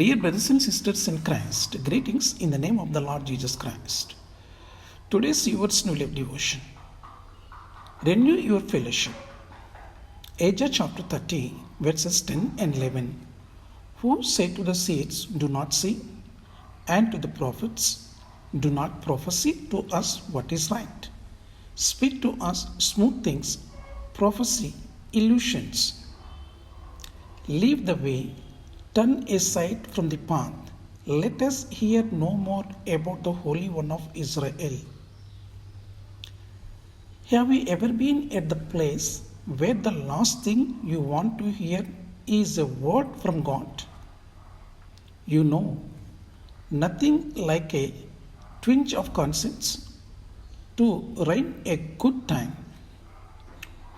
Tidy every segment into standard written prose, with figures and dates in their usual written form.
Dear brothers and sisters in Christ, greetings in the name of the Lord Jesus Christ. Today's Yours New Life devotion. Renew your fellowship. Isaiah chapter 30, verses 10 and 11. Who say to the seeds, do not see, and to the prophets, do not prophesy to us what is right. Speak to us smooth things, prophecy, illusions. Leave the way, turn aside from the path. Let us hear no more about the Holy One of Israel. Have you ever been at the place where the last thing you want to hear is a word from God? You know, nothing like a twinge of conscience to reign a good time.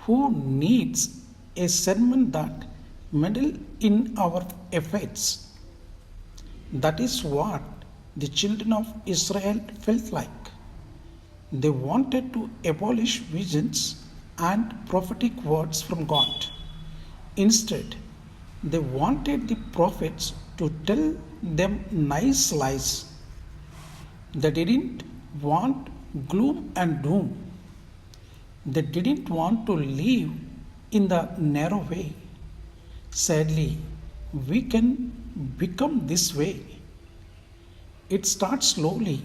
Who needs a sermon that meddle in our affairs? That is what the children of Israel felt like. They wanted to abolish visions and prophetic words from God. Instead, they wanted the prophets to tell them nice lies. They didn't want gloom and doom. They didn't want to live in the narrow way. Sadly, we can become this way. It starts slowly,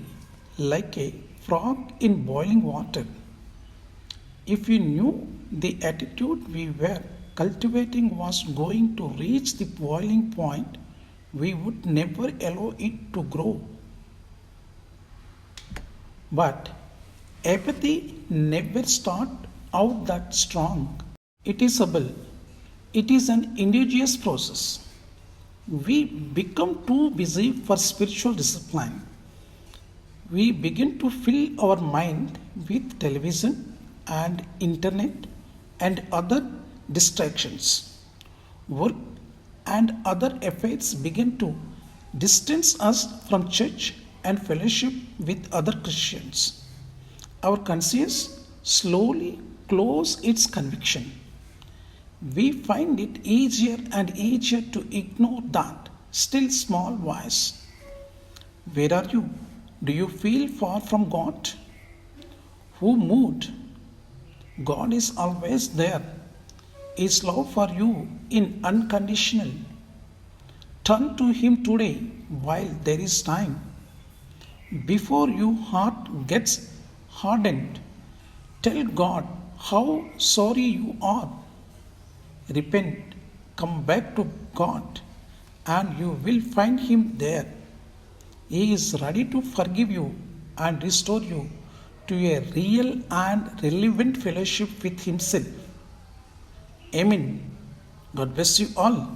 like a frog in boiling water. If we knew the attitude we were cultivating was going to reach the boiling point, we would never allow it to grow. But apathy never starts out that strong. It is an indigenous process. We become too busy for spiritual discipline. We begin to fill our mind with television and internet and other distractions. Work and other affairs begin to distance us from church and fellowship with other Christians. Our conscience slowly closes its conviction. We find it easier and easier to ignore that still small voice. Where are you? Do you feel far from God? Who moved? God is always there. His love for you is unconditional. Turn to Him today while there is time. Before your heart gets hardened, tell God how sorry you are. Repent, come back to God, and you will find Him there. He is ready to forgive you and restore you to a real and relevant fellowship with Himself. Amen. God bless you all.